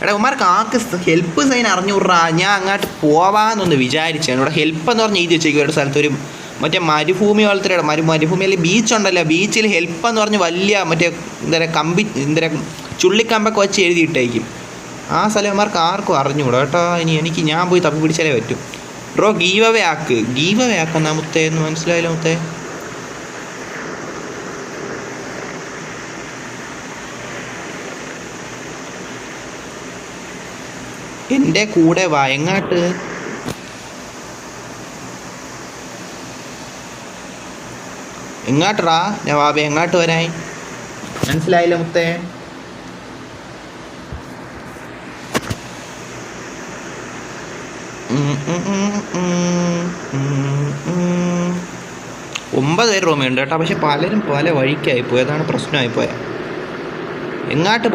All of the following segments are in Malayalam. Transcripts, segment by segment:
എടാ ഉമ്മാർക്ക് ആർക്ക് ഹെൽപ്പ് സൈൻ അറിഞ്ഞൂറാ. ഞാൻ അങ്ങോട്ട് പോവാന്നൊന്ന് വിചാരിച്ചാണ്. ഇവിടെ ഹെൽപ്പ് എന്ന് പറഞ്ഞ് എഴുതി വെച്ചേക്കും ഒരു സ്ഥലത്ത്. ഒരു മറ്റേ മരുഭൂമി പോലത്തെ മരുഭൂമി അല്ലെങ്കിൽ ബീച്ച് ഉണ്ടല്ലോ, ബീച്ചിൽ ഹെൽപ്പ് എന്ന് പറഞ്ഞ് വലിയ മറ്റേ എന്താ ചുള്ളിക്കമ്പൊക്കെ വെച്ച് എഴുതിയിട്ടേക്കും. ആ സ്ഥലന്മാർക്ക് ആർക്കും അറിഞ്ഞുകൂടാ കേട്ടോ. എനിക്ക് ഞാൻ പോയി തപ്പി പിടിച്ചാലേ പറ്റും. ബ്രോ ഗീവ് അവേ ആക്കെന്നാ മുത്തേ എന്ന് മനസ്സിലായല്ലോ മുത്തേ. എൻ്റെ കൂടെ വാ. എങ്ങാട്ടാ നവാബ, എങ്ങാട്ട് വരാൻ മനസ്സിലായില്ല മുത്തേ. ഒമ്പത് പേര് റൂമുണ്ട് കേട്ടോ. പക്ഷെ പലരും പല വഴിക്കായിപ്പോയി, അതാണ് പ്രശ്നമായിപ്പോയത്. എങ്ങാട്ട്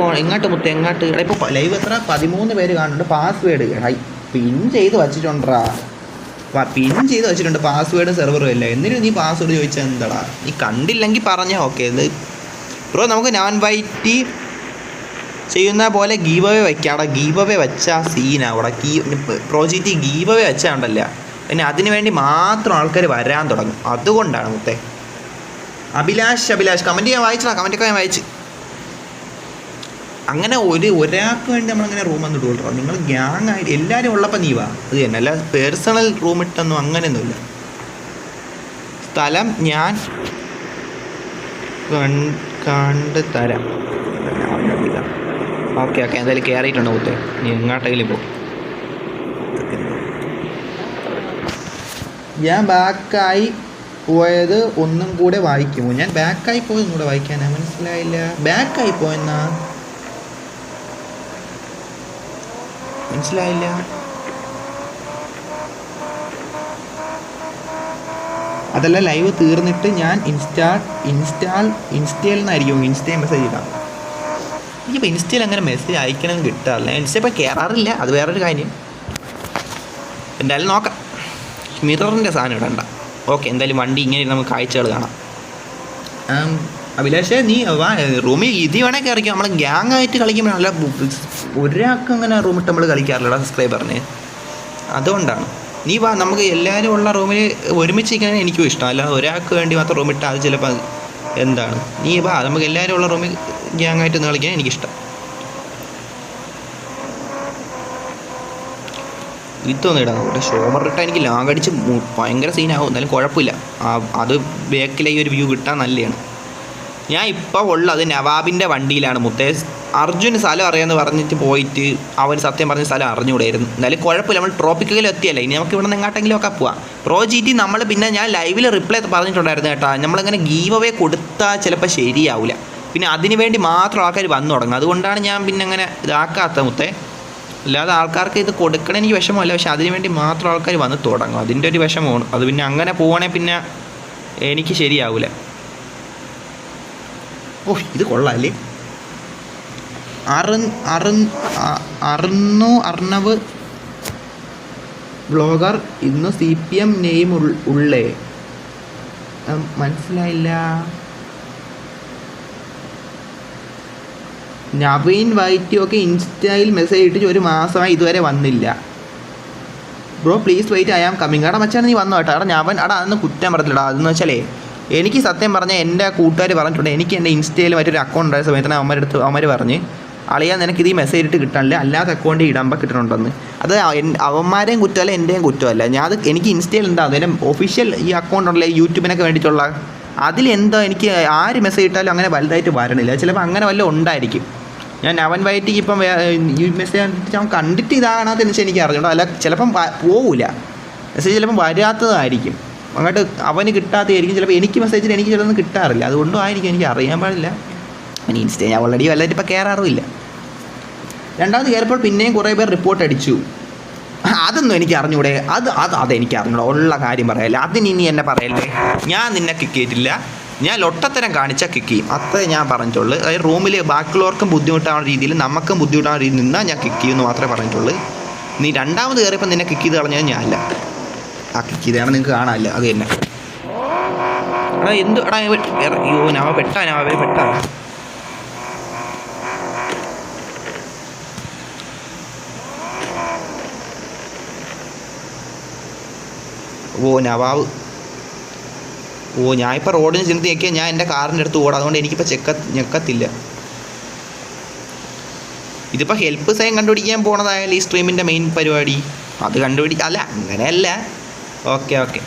മുത്തേ എങ്ങാട്ട്? എടാ ഇപ്പോൾ ലൈവ് എത്ര 13 പേര് കാണുന്നുണ്ട്. പാസ്വേഡ് പിൻ ചെയ്ത് വച്ചിട്ടുണ്ടാ, പാസ്വേഡ് സെർവറും ഇല്ല. എന്നിട്ട് നീ പാസ്വേഡ് ചോദിച്ചാൽ എന്താടാ? നീ കണ്ടില്ലെങ്കിൽ പറഞ്ഞാൽ ഓക്കെ. ഇത് ബ്രോ നമുക്ക് നോൺ വൈറ്റ് ചെയ്യുന്ന പോലെ ഗീവ് അവേ വയ്ക്കാം. അവിടെ ഗീവ് അവേ വെച്ചാൽ സീനാണ്. അവിടെ പ്രോജക്റ്റ് ഗീവ് അവേ വെച്ചാൽ ഉണ്ടല്ല, പിന്നെ അതിന് വേണ്ടി മാത്രം ആൾക്കാർ വരാൻ തുടങ്ങും. അതുകൊണ്ടാണ് മുത്തേ. അഭിലാഷ് കമൻറ്റ് ഞാൻ വായിച്ചടാ, കമൻറ്റൊക്കെ ഞാൻ വായിച്ച്. അങ്ങനെ ഒരാൾക്ക് വേണ്ടി നമ്മളങ്ങനെ റൂം വന്ന് ഇടുകൊള്ളൂ. നിങ്ങൾ ഗ്യാങ് ആയിട്ട് എല്ലാവരും ഉള്ളപ്പോൾ നീ വാ, അത് തന്നെ. അല്ല പേഴ്സണൽ റൂം ഇട്ടൊന്നും അങ്ങനെയൊന്നുമില്ല. സ്ഥലം ഞാൻ കണ്ട് തരാം. ഓക്കെ എന്തായാലും കയറിയിട്ടുണ്ടോ കുത്തേ? നീ എങ്ങോട്ടെങ്കിലും പോകും. ഞാൻ ബാക്കായി പോയത് ഒന്നും കൂടെ വായിക്കുമോ? ഞാൻ ബാക്കായി പോയതും കൂടെ വായിക്കാനാ? മനസ്സിലായില്ല. ബാക്കായി പോയെന്നാ മനസ്സിലായില്ല. അതല്ല, ലൈവ് തീർന്നിട്ട് ഞാൻ ഇൻസ്റ്റയിൽ നിന്നായിരിക്കും ഇൻസ്റ്റയിൽ മെസ്സേജ് ഇടാം. എനിക്കിപ്പോൾ ഇൻസ്റ്റയിൽ അങ്ങനെ മെസ്സേജ് അയക്കണമെന്ന് കിട്ടാറില്ല. ഞാൻ ഇൻസ്റ്റയിൽ ഇപ്പോൾ കയറാറില്ല, അത് വേറൊരു കാര്യം. എന്തായാലും നോക്കാം. മിററിൻ്റെ സാധനം ഇടണ്ട. ഓക്കെ, എന്തായാലും വണ്ടി ഇങ്ങനെ നമുക്ക് കാഴ്ചകൾ കാണാം. അഭിലാഷേ നീ വാ റൂമിൽ. ഇത് വേണേൽ കയറിക്കും. നമ്മൾ ഗ്യാങ് ആയിട്ട് കളിക്കുമ്പോൾ നല്ല ഒരാൾക്ക് അങ്ങനെ റൂമിട്ട് നമ്മൾ കളിക്കാറില്ല സബ്സ്ക്രൈബറിന്. അതുകൊണ്ടാണ്. നീ വാ, നമുക്ക് എല്ലാവരും ഉള്ള റൂമിൽ ഒരുമിച്ച് ഇരിക്കാനാണ് എനിക്കും ഇഷ്ടം. അല്ലാതെ ഒരാൾക്ക് വേണ്ടി മാത്രം റൂമിട്ട് അത് ചിലപ്പോൾ എന്താണ്. നീ വാ, നമുക്ക് എല്ലാവരും ഉള്ള റൂമിൽ ഗ്യാങ് ആയിട്ട് ഒന്ന് കളിക്കാൻ എനിക്കിഷ്ടം. ഇതൊന്നും ഇടാം. ഇവിടെ ഷോമർ ഇട്ടാൽ എനിക്ക് ലാഗടിച്ച് ഭയങ്കര സീനാകും. എന്നാലും കുഴപ്പമില്ല. അത് ബാക്കിലേക്ക് ഒരു വ്യൂ കിട്ടാൻ നല്ലതാണ്. ഞാൻ ഇപ്പോൾ ഉള്ളത് നവാബിൻ്റെ വണ്ടിയിലാണ് മുത്തേ. അർജുന് സ്ഥലം അറിയാമെന്ന് പറഞ്ഞിട്ട് പോയിട്ട് അവൻ സത്യം പറഞ്ഞ സ്ഥലം അറിഞ്ഞുകൂടായിരുന്നു. എന്നാലും കുഴപ്പമില്ല, നമ്മൾ ട്രോപ്പിക്കൽ എത്തിയല്ലേ. ഇനി നമുക്ക് ഇവിടെ നിന്ന് എങ്ങോട്ടെങ്കിലും ഒക്കെ പോവാം. പ്രോ GT നമ്മൾ പിന്നെ ഞാൻ ലൈവിൽ റിപ്ലൈ പറഞ്ഞിട്ടുണ്ടായിരുന്നു കേട്ടോ. നമ്മളിങ്ങനെ ഗീവ് അവേ കൊടുത്താൽ ചിലപ്പോൾ ശരിയാവില്ല. പിന്നെ അതിന് വേണ്ടി മാത്രം ആൾക്കാർ വന്നു തുടങ്ങും. അതുകൊണ്ടാണ് ഞാൻ പിന്നെ അങ്ങനെ ഇതാക്കാത്ത മുത്തേ. അല്ലാതെ ആൾക്കാർക്ക് ഇത് കൊടുക്കണം എനിക്ക് വിഷമമല്ല, പക്ഷെ അതിന് വേണ്ടി മാത്രം ആൾക്കാർ വന്ന് തുടങ്ങും. അതിൻ്റെ ഒരു വിഷമമാണ്. അത് പിന്നെ അങ്ങനെ പോകണേ പിന്നെ എനിക്ക് ശരിയാവില്ല. ഇത് കൊള്ളാല്ലേ. അർണവ് ബ്ലോഗർ ഇന്ന് CPM നെയിം ഉള്ളേ? മനസ്സിലായില്ല. നവീൻ വൈറ്റി ഒക്കെ ഇൻസ്റ്റയിൽ മെസ്സേജ് ഇട്ടിട്ട് 1 മാസമായി ഇതുവരെ വന്നില്ല. Bro please wait, I am coming. എടാ മച്ചാൻ നീ വന്നോ കേട്ടോ. എടാ ഞാൻ അതൊന്നും കുറ്റം പറഞ്ഞില്ലടാ. അതെന്ന് വെച്ചാലേ എനിക്ക് സത്യം പറഞ്ഞാൽ എൻ്റെ കൂട്ടുകാർ പറഞ്ഞിട്ടുണ്ട്. എനിക്ക് എൻ്റെ ഇൻസ്റ്റയിൽ മറ്റൊരു അക്കൗണ്ട് ഉണ്ടായ സമയത്താണ് അവന്മാർ പറഞ്ഞ് അളിയാ നിനക്ക് ഇത് ഈ മെസ്സേജ് ഇട്ട് കിട്ടാനില്ല, അല്ലാത്ത അക്കൗണ്ടിൽ ഇടുമ്പോൾ കിട്ടണുണ്ടെന്ന്. അത് അവന്മാരെയും കുറ്റമല്ല എൻ്റെയും കുറ്റമല്ല. എനിക്ക് ഇൻസ്റ്റയിൽ എന്താ അതിൻ്റെ ഒഫീഷ്യൽ ഈ അക്കൗണ്ട് ഉണ്ടല്ലേ യൂട്യൂബിനൊക്കെ വേണ്ടിയിട്ടുള്ള, അതിലെന്തോ എനിക്ക് ആര് മെസ്സേജ് ഇട്ടാലും അങ്ങനെ വലുതായിട്ട് വരണില്ല. ചിലപ്പോൾ അങ്ങനെ വല്ലതും ഉണ്ടായിരിക്കും. ഞാൻ അവൻ വൈറ്റിക്ക് ഇപ്പം ഈ മെസ്സേജ് അവൻ കണ്ടിട്ട് ഇതാകണതെന്ന് വെച്ചാൽ എനിക്ക് അറിഞ്ഞൂടാ. അല്ല ചിലപ്പം പോവില്ല മെസ്സേജ്, ചിലപ്പം വരാത്തതായിരിക്കും. അങ്ങോട്ട് അവന് കിട്ടാത്തതായിരിക്കും. ചിലപ്പോൾ എനിക്ക് മെസ്സേജിൽ എനിക്ക് ചിലതൊന്നും കിട്ടാറില്ല. അതുകൊണ്ടും ആയിരിക്കും, എനിക്ക് അറിയാൻ പാടില്ല. പിന്നെ ഇൻസ്റ്റയിൽ ഞാൻ ഓൾറെഡി വല്ലതായിട്ട് ഇപ്പോൾ കയറാറുമില്ല. രണ്ടാമത് കയറിയപ്പോൾ പിന്നെയും കുറേ പേർ റിപ്പോർട്ട് അടിച്ചു. അതൊന്നും എനിക്ക് അറിഞ്ഞൂടെ. അതെനിക്ക് അറിഞ്ഞൂടാ. ഉള്ള കാര്യം പറയല്ലേ. അതിന് ഇനി എന്നെ പറയല്ലേ. ഞാൻ നിന്നെ കിക്ക് ചെയ്തിട്ടില്ല. ഞാൻ ലൊട്ടത്തരം കാണിച്ചാൽ കിക്ക് ചെയ്യും, അത്രേ ഞാൻ പറഞ്ഞിട്ടുള്ളൂ. അതായത് റൂമിൽ ബാക്കിയുള്ളവർക്കും ബുദ്ധിമുട്ടാവുന്ന രീതിയിൽ നമുക്കും ബുദ്ധിമുട്ടാവുന്ന രീതിയിൽ നിന്നാൽ ഞാൻ കിക്ക് ചെയ്യുമെന്ന് മാത്രമേ പറഞ്ഞിട്ടുള്ളൂ. നീ രണ്ടാമത് കയറിയപ്പോൾ നിന്നെ കിക്ക് ചെയ്ത് കളഞ്ഞത് ഞാനല്ല. ആ കിക്ക് ചെയ്താണ് നിങ്ങൾക്ക് കാണാനില്ല, അത് തന്നെ. എടാ എന്ത് എടാ അയ്യോ നവ പെട്ടാ ഓ നവാബ്. ഓ ഞാനിപ്പോൾ റോഡിന് ചെന്ന് ഞെക്കിയാൽ ഞാൻ എൻ്റെ കാറിൻ്റെ അടുത്ത് ഓടാം, അതുകൊണ്ട് എനിക്കിപ്പോൾ ഞെക്കത്തില്ല. ഇതിപ്പോൾ ഹെൽപ്പ് സൈൻ കണ്ടുപിടിക്കാൻ പോണതായാലും ഈ സ്ട്രീമിൻ്റെ മെയിൻ പരിപാടി അത് അല്ല അങ്ങനെയല്ല. ഓക്കെ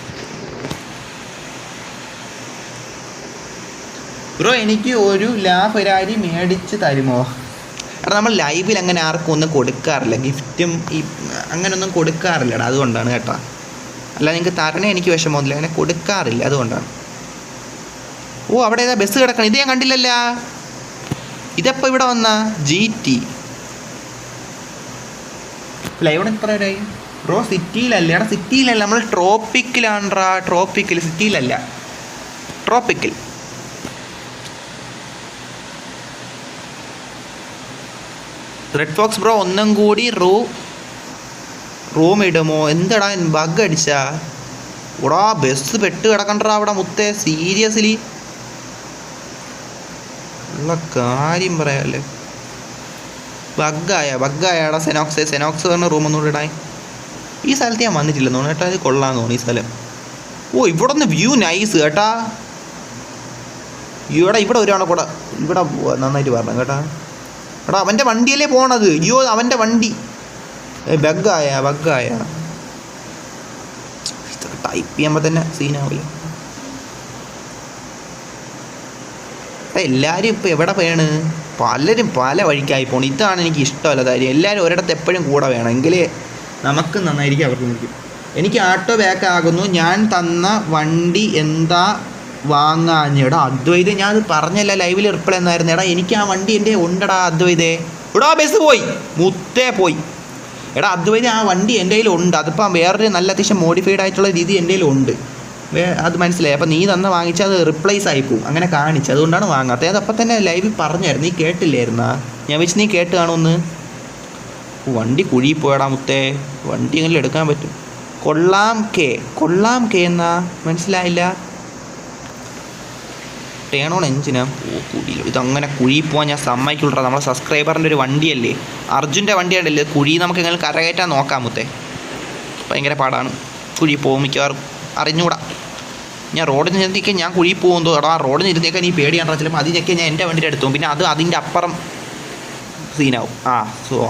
ബ്രോ എനിക്ക് ഒരു ഫെരാരി മേടിച്ച് തരുമോ? എടാ നമ്മൾ ലൈവിൽ അങ്ങനെ ആർക്കും ഒന്നും കൊടുക്കാറില്ല, ഗിഫ്റ്റും ഈ അങ്ങനെയൊന്നും കൊടുക്കാറില്ലടാ, അതുകൊണ്ടാണ് കേട്ടോ. അല്ല നിങ്ങൾക്ക് തരണേ എനിക്ക് വിഷമമൊന്നുമില്ല, അങ്ങനെ കൊടുക്കാറില്ല, അതുകൊണ്ടാണ്. ഓ അവിടെ ഏതാ ബസ് കിടക്കണം, ഇത് ഞാൻ കണ്ടില്ലല്ലോ. ഇതെപ്പോൾ ഇവിടെ വന്ന GT ലൈവ് എത്ര വരായി ബ്രോ? സിറ്റിയിലല്ല എടാ, സിറ്റിയിലല്ല, നമ്മൾ ട്രോപ്പിക്കിലാണ്ട്രാ. സിറ്റിയിലല്ല, ട്രോപ്പിക്കൽ. റെഡ് ഫോക്സ് ബ്രോ ഒന്നും കൂടി റൂം ഇടുമോ? എന്താടാ ബഗ് അടിച്ചാ? ഓടാ ബസ് പെട്ട് കിടക്കണ്ടാ അവിടെ മുത്തേ, സീരിയസ്ലി ഉള്ള കാര്യം പറയാല്ലേ. ബഗ്ഗായടാ. സെനോക്സ് പറഞ്ഞ റൂം ഒന്നുകൂടി ഇടാൻ. ഈ സ്ഥലത്ത് ഞാൻ വന്നിട്ടില്ലെന്ന് തോന്നുന്നു കേട്ടോ, ഇത് കൊള്ളാന്ന് തോന്നുന്നു ഈ സ്ഥലം. ഓ ഇവിടെ നിന്ന് വ്യൂ നൈസ് കേട്ടാ. ഇവിടെ ഒരാളെ കൂടെ ഇവിടെ നന്നായിട്ട് പറഞ്ഞു കേട്ടാ. എടാ അവൻ്റെ വണ്ടിയല്ലേ പോണത്, അയ്യോ അവൻ്റെ വണ്ടി. ബഗ്ഗായ ഇതൊക്കെ ടൈപ്പ് ചെയ്യുമ്പോൾ തന്നെ സീനാവില്ല. എല്ലാവരും ഇപ്പോൾ എവിടെ വേണ്, പലരും പല വഴിക്കായി പോകണം. ഇതാണ് എനിക്ക് ഇഷ്ടമല്ല കാര്യം. എല്ലാവരും ഒരിടത്ത് എപ്പോഴും കൂടെ വേണം, എങ്കിലേ നമുക്ക് നന്നായിരിക്കും, അവർക്ക് നിൽക്കും. എനിക്ക് ആട്ടോ ബാക്ക് ആകുന്നു, ഞാൻ തന്ന വണ്ടി എന്താ വാങ്ങാഞ്ഞെടാ അദ്വൈതേ? ഞാൻ അത് പറഞ്ഞല്ല ലൈവിൽ റിപ്ലൈ എന്നായിരുന്നു. എടാ എനിക്ക് ആ വണ്ടി എൻ്റെ ഉണ്ടടാ അദ്വൈതേ. എടാ ബസ് പോയി, മുത്തേ പോയി. എടാ അദ്വൈതേ ആ വണ്ടി എൻ്റെ കയ്യിൽ ഉണ്ട്, അതിപ്പം വേറൊരു നല്ല അത്യാവശ്യം മോഡിഫൈഡ് ആയിട്ടുള്ള രീതി എൻ്റെ കയ്യിലുണ്ട്, അത് മനസ്സിലായി. അപ്പം നീ വാങ്ങിച്ചാൽ അത് റിപ്ലേസ് ആയിപ്പോവും, അങ്ങനെ കാണിച്ചു, അതുകൊണ്ടാണ് വാങ്ങാത്തത്. അതപ്പം തന്നെ ലൈവിൽ പറഞ്ഞായിരുന്നു, നീ കേട്ടില്ലായിരുന്നാ? ഞാൻ വെച്ച് നീ കേട്ട് കാണുമെന്ന്. വണ്ടി കുഴി പോയടാ മുത്തേ, വണ്ടി എങ്ങനെ എടുക്കാൻ പറ്റും? കൊള്ളാം കെ എന്നാ മനസ്സിലായില്ല. Turn on എഞ്ചിനാ? ഓ കുഴിയില്ല, ഇതങ്ങനെ കുഴി പോകാൻ ഞാൻ സമ്മതിക്കുള്ളൂ. നമ്മളെ സബ്സ്ക്രൈബറിൻ്റെ ഒരു വണ്ടിയല്ലേ, അർജുൻ്റെ വണ്ടിയാണല്ലേ, കുഴി നമുക്ക് എങ്ങനെ കരകയറ്റാൻ നോക്കാം മുത്തേ. ഭയങ്കര പാടാണ്, കുഴി പോകും മിക്കവാറും, അറിഞ്ഞൂടാ. ഞാൻ റോഡിൽ നിർത്തിയൊക്കെ ഞാൻ കുഴി പോകുന്നു. എടാ റോഡിൽ നിർത്തിയൊക്കെ നീ പേടിയാണ്ടാ, ചിലപ്പോൾ അതിനൊക്കെ ഞാൻ എൻ്റെ വണ്ടിയുടെ എടുത്തു, പിന്നെ അതിൻ്റെ അപ്പുറം സീനാവും.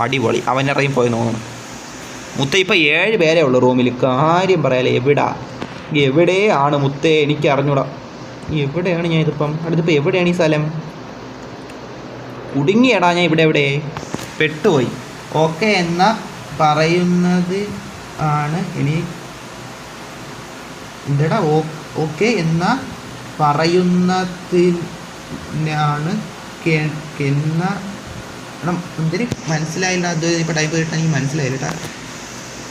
അടിപൊളി, അവനിറങ്ങി പോയി തോന്നുന്നു മുത്തേ. ഇപ്പം 7 പേരേ ഉള്ളൂ റൂമിൽ, കാര്യം പറയാലേ. എവിടെയാണ് മുത്തേ, എനിക്ക് അറിഞ്ഞൂടാ എവിടെയാണ് ഞാൻ ഇതിപ്പം. അടുത്തിപ്പോൾ എവിടെയാണ് ഈ സ്ഥലം? കുടുങ്ങിയടാ ഞാൻ ഇവിടെ പെട്ടുപോയി. ഓക്കെ എന്നാ പറയുന്നത് ആണ് ഇനി എന്താടാ? ഓക്കെ എന്നാ പറയുന്നതിനാണ് എന്തിന് മനസ്സിലായില്ല. അത് ഇപ്പോൾ ടൈപ്പ് ചെയ്തിട്ട് എനിക്ക് മനസ്സിലായില്ല കേട്ടാ.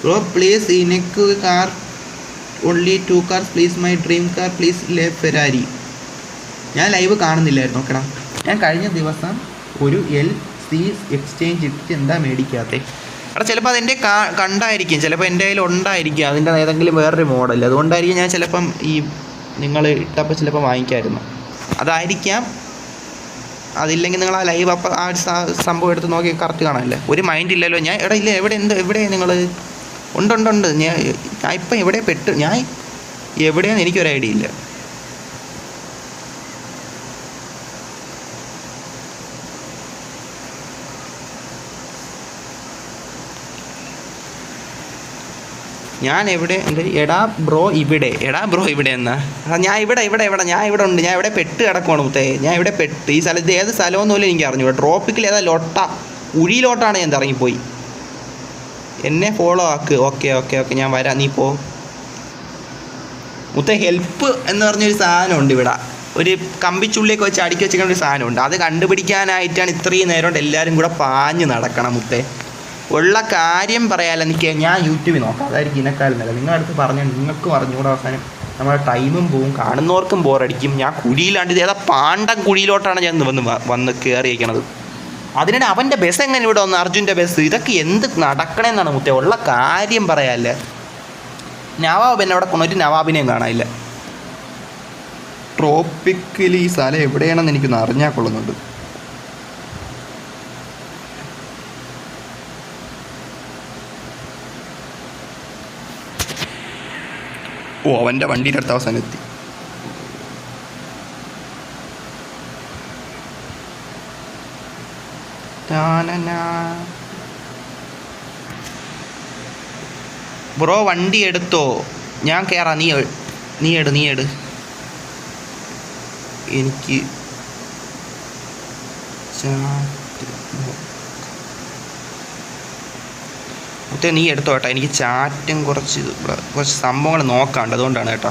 ബ്രോ പ്ലീസ് എനിക്ക് car only 2 cars please, my dream car please Ferrari. ഞാൻ ലൈവ് കാണുന്നില്ലായിരുന്നു നോക്കടാ. ഞാൻ കഴിഞ്ഞ ദിവസം ഒരു LC എക്സ്ചേഞ്ച് ഇട്ട് എന്താ മേടിക്കാത്തേ? എടാ ചിലപ്പോൾ അതെൻ്റെ കണ്ടായിരിക്കും, ചിലപ്പോൾ എൻ്റെ കയ്യിൽ ഉണ്ടായിരിക്കും അതിൻ്റെ ഏതെങ്കിലും വേറൊരു മോഡൽ, അതുകൊണ്ടായിരിക്കും ഞാൻ ചിലപ്പം ഈ നിങ്ങൾ ഇട്ടപ്പോൾ ചിലപ്പോൾ വാങ്ങിക്കാമായിരുന്നു, അതായിരിക്കാം. അതില്ലെങ്കിൽ നിങ്ങൾ ആ ലൈവ് അപ്പം ആ സംഭവം എടുത്ത് നോക്കി കറക്റ്റ് കാണാമല്ലേ, ഒരു മൈൻഡ് ഇല്ലല്ലോ. ഞാൻ ഇല്ല എവിടെയാണ് നിങ്ങൾ? ഉണ്ട് ഞാൻ ഇപ്പം എവിടെ പെട്ട്, ഞാൻ എവിടെയാണെന്ന് എനിക്കൊരു ഐഡിയ ഇല്ല. ഞാൻ എവിടെ എടാ ബ്രോ ഇവിടെ എന്നാ? ഞാൻ ഇവിടെ ഞാൻ ഇവിടെ ഉണ്ട്, ഞാൻ ഇവിടെ പെട്ട് കിടക്കുവാണ് മുത്തേ, ഞാൻ ഇവിടെ പെട്ട്. ഈ സ്ഥലത്ത് ഏത് സ്ഥലമൊന്നുമില്ല എനിക്ക് അറിഞ്ഞു. ട്രോപ്പിക്കിൽ ഏതാ കുഴിയിലോട്ടാണ് ഞാൻ ഇറങ്ങിപ്പോയി. എന്നെ ഫോളോ ആക്ക്. ഓക്കെ ഞാൻ വരാം, നീ പോ മുത്തേ. ഹെൽപ്പ് എന്ന് പറഞ്ഞൊരു സാധനമുണ്ട് ഇവിടെ, ഒരു കമ്പിച്ചുള്ളിയൊക്കെ വെച്ച് അടുക്കി വെച്ചിരിക്കുന്ന ഒരു സാധനമുണ്ട്. അത് കണ്ടുപിടിക്കാനായിട്ടാണ് ഇത്രയും നേരം കൊണ്ട് എല്ലാവരും കൂടെ പാഞ്ഞ് നടക്കണം മുത്തേ. ഉള്ള കാര്യം പറയാമല്ലോ, എനിക്ക് ഞാൻ യൂട്യൂബിൽ നോക്കാം, അതായിരിക്കും ഇതിനേക്കാളും നല്ല. നിങ്ങളുടെ അടുത്ത് പറഞ്ഞാൽ നിങ്ങൾക്കും അറിഞ്ഞുകൂടെ, അവസാനം നമ്മുടെ ടൈമും പോവും, കാണുന്നവർക്കും ബോറടിക്കും. ഞാൻ കുഴിയിലാണ്ട് ഇത് ഏതാ പാണ്ടൻ കുഴിയിലോട്ടാണ് ഞാൻ വന്ന് കയറിയിരിക്കണത്. അതിനിടെ അവൻ്റെ ബസ് എങ്ങനെ ഇവിടെ വന്നു, അർജുൻ്റെ ബസ്? ഇതൊക്കെ എന്ത് നടക്കണമെന്നാണ് മുത്തേ, ഉള്ള കാര്യം പറയാമല്ലേ. നവാബ് എന്നെ അവിടെ കൊണ്ടൊരു നവാബിനെയും കാണാനില്ല. ട്രോപ്പിക്കലി ഈ സ്ഥലം എവിടെയാണെന്ന് എനിക്കൊന്ന് അറിഞ്ഞാൽ കൊള്ളുന്നുണ്ട്. ഓ ഓ അവൻ്റെ വണ്ടിയുടെ അടുത്ത അവസാനം എത്തി. ബ്രോ വണ്ടി എടുത്തോ? ഞാൻ കയറാം. നീ എട്. എനിക്ക് നീ എടുത്തോ കേട്ടോ. എനിക്ക് ചാറ്റും കുറച്ച് സംഭവങ്ങൾ നോക്കാണ്ട്, അതുകൊണ്ടാണ് കേട്ടോ.